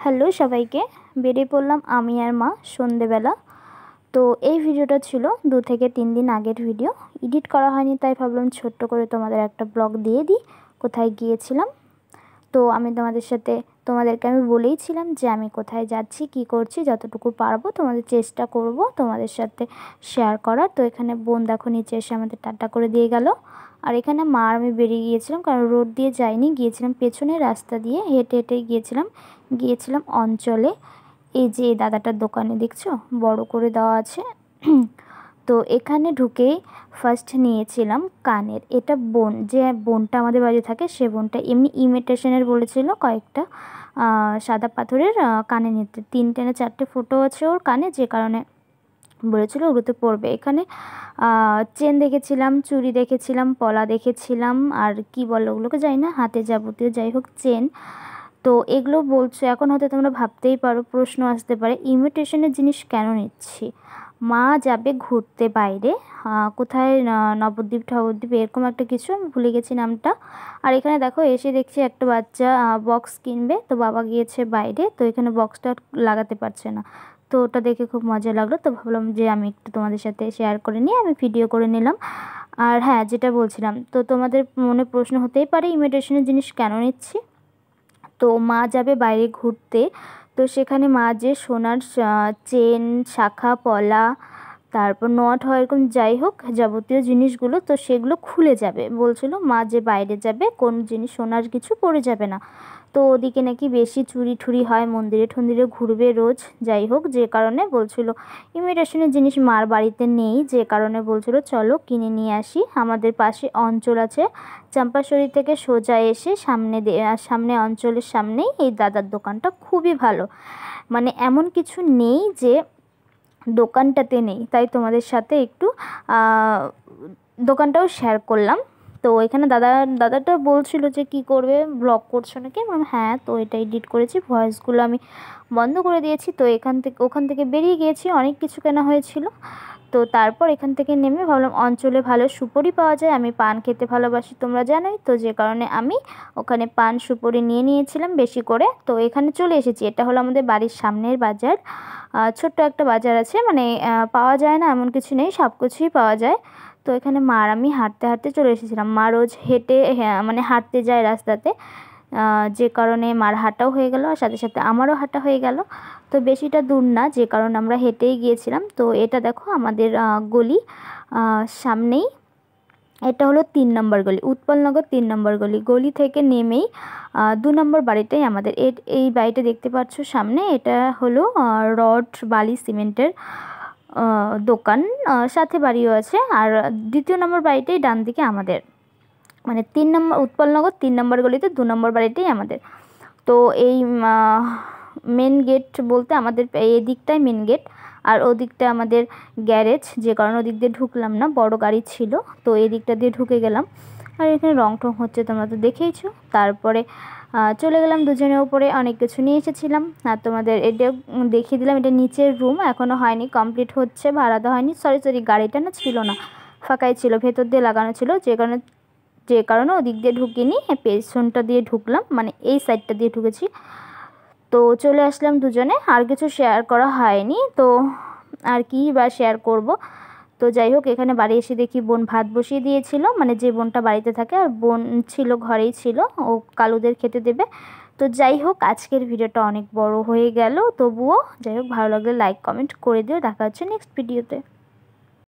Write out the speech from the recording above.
Hello সবাইকে, বেরিয়ে পড়লাম আমি আর মা সন্ধেবেলা। তো এই ভিডিওটা ছিল 2 থেকে 3 দিন আগের ভিডিও, এডিট করা হয়নি, তাই ভাবলাম ছোট্ট করে তোমাদের একটা ব্লগ দিয়ে দিই কোথায় গিয়েছিলাম। তো আমি তোমাদেরকে আমি বলেইছিলাম যে আমি কোথায় যাচ্ছি, কি করছি, যতটুকু পারবো তোমাদের চেষ্টা করব তোমাদের সাথে শেয়ার করার। তো এখানে বোন দেখো নিচে এসে আমাদের টাটা করে দিয়ে গেল। আর এখানে মা আর আমি বেরিয়ে গিয়েছিলাম, কারণ রোড দিয়ে যাইনি, গিয়েছিলাম পেছনের রাস্তা দিয়ে হেঁটে হেঁটে গিয়েছিলাম অঞ্চলে। এই যে এই দাদাটার দোকানে দেখছো বড় করে দেওয়া আছে। তো এখানে ঢুকেই ফার্স্ট নিয়েছিলাম কানের। এটা যে বোনটা আমাদের বাড়ি থাকে, সে বোনটা এমনি ইমিটেশনের বলেছিল কয়েকটা সাদা পাথরের কানে নিতে। 3টে না 4টে ফোটো আছে ওর কানে, যে কারণে বলেছিল ওগুলোতে পরবে। এখানে চেন দেখেছিলাম, চুড়ি দেখেছিলাম, পলা দেখেছিলাম, আর কি বলো ওগুলোকে জানি না, হাতে যাবতীয় যাই হোক চেন। তো এগুলো বলছো, এখন হয়তো তোমরা ভাবতেই পারো, প্রশ্ন আসতে পারে ইমিটেশনের জিনিস কেন নিচ্ছি। মা যাবে ঘুরতে বাইরে, কোথায় নবদ্বীপ ঠবদ্বীপ এরকম একটা কিছু, আমি ভুলে গেছি নামটা। আর এখানে দেখো এসে দেখছি একটা বাচ্চা বক্স কিনবে, তো বাবা গিয়েছে বাইরে, তো এখানে বক্সটা লাগাতে পারছে না। তো ওটা দেখে খুব মজা লাগলো, তো ভাবলাম যে আমি একটু তোমাদের সাথে শেয়ার করে নিয়ে আমি ভিডিও করে নিলাম। আর হ্যাঁ, যেটা বলছিলাম, তো তোমাদের মনে প্রশ্ন হতেই পারে ইমিটেশনের জিনিস কেন নিচ্ছি। তো মা যাবে বাইরে ঘুরতে, তো সেখানে মা যে সোনার চেন, শাখা পলা, তারপর নট হয় এরকম যাই হোক যাবতীয় জিনিসগুলো, তো সেগুলো খুলে যাবে বলছিল। মা যে বাইরে যাবে কোন জিনিস সোনার কিছু পরে যাবে না। তো ওদিকে নাকি বেশি চুরি ঠুরি হয়, মন্দিরে ঠন্দিরে ঘুরবে রোজ, যাই হোক যে কারণে বলছিল ইমিটেশনের জিনিস মার বাড়িতে নেই, যে কারণে বলছিল চলো কিনে নিয়ে আসি। আমাদের পাশে অঞ্চল আছে, চম্পাশরী থেকে সোজা এসে সামনে অঞ্চলের সামনেই এই দাদার দোকানটা খুবই ভালো, মানে এমন কিছু নেই যে দোকানটাতে নেই। তাই তোমাদের সাথে একটু দোকানটাও শেয়ার করলাম। তো এখানে দাদাটা বলছিল যে কি করবে, ব্লগ করছো নাকি, আমি বললাম হ্যাঁ। তো এটা এডিট করেছি, ভয়েসগুলো আমি বন্ধ করে দিয়েছি। তো ওখান থেকে বেরিয়ে গিয়েছি, অনেক কিছু কেনা হয়েছিল। তো তারপর এখান থেকে নেমে ভাবলাম অঞ্চলে ভালো সুপুরি পাওয়া যায়, আমি পান খেতে ভালোবাসি তোমরা জানোই, তো যে কারণে আমি ওখানে পান সুপুরি নিয়ে নিয়েছিলাম বেশি করে। তো এখানে চলে এসেছি, এটা হলো আমাদের বাড়ির সামনের বাজার। ছোট্ট একটা বাজার আছে, মানে পাওয়া যায় না এমন কিছু নেই, সব কিছুই পাওয়া যায়। তো এখানে মা আর আমি হাঁটতে হাঁটতে চলে এসেছিলাম। মা রোজ মানে হাঁটতে যায় রাস্তাতে, যে কারণে মার হাঁটাও হয়ে গেল, আর সাথে সাথে আমারও হাঁটা হয়ে গেল। তো বেশিটা দূর না, যে কারণে আমরা হেঁটেই গিয়েছিলাম। তো এটা দেখো আমাদের গলি সামনেই, এটা হলো 3 নম্বর গলি, উৎপলনগর 3 নম্বর গলি থেকে নেমেই 2 নম্বর বাড়িটাই আমাদের। এই বাড়িটা দেখতে পাচ্ছ সামনে, এটা হলো রড বালি সিমেন্টের দোকান, সাথে বাড়িও আছে। আর 2 নম্বর বাড়িটাই ডান দিকে আমাদের, মানে 3 নম্বর উৎপলনগর 3 নম্বর গলিতে 2 নম্বর বাড়িটাই আমাদের। তো এই মেন গেট বলতে আমাদের এই দিকটাই মেন গেট, আর ওদিকটা আমাদের গ্যারেজ, যে কারণে ওদিক দিয়ে ঢুকলাম না, বড় গাড়ি ছিল, তো এই দিকটা দিয়ে ঢুকে গেলাম। আর এখানে রং টং হচ্ছে তোমরা তো দেখেইছো। তারপরে চলে গেলাম দুজনের উপরে, অনেক কিছু নিয়ে এসেছিলাম। আর তোমাদের এটা দেখিয়ে দিলাম, এটা নিচের রুম, এখনও হয়নি, কমপ্লিট হচ্ছে, ভাড়া দেওয়া হয়নি। সরি গাড়িটা না ছিল না, ফাঁকাই ছিল, ভেতর দিয়ে লাগানো ছিল, যে কারণে ওদিক দিয়ে ঢুকিনি, পেছনটা দিয়ে ঢুকলাম, মানে এই সাইডটা দিয়ে ঢুকেছি। তো চলে আসলাম দুজনে, আর কিছু শেয়ার করা হয়নি, তো আর কি বা শেয়ার করব। তো যাই হোক এখানে বাড়ি এসে দেখি বোন ভাত বসিয়ে দিয়েছিল, মানে যে বোনটা বাড়িতে থাকে, আর বোন ছিল ঘরেই ছিল, ও কালুদের খেতে দেবে। তো যাই হোক আজকের ভিডিওটা অনেক বড় হয়ে গেল, তবুও যাই হোক ভালো লাগলে লাইক কমেন্ট করে দিও, দেখা হচ্ছে নেক্সট ভিডিওতে।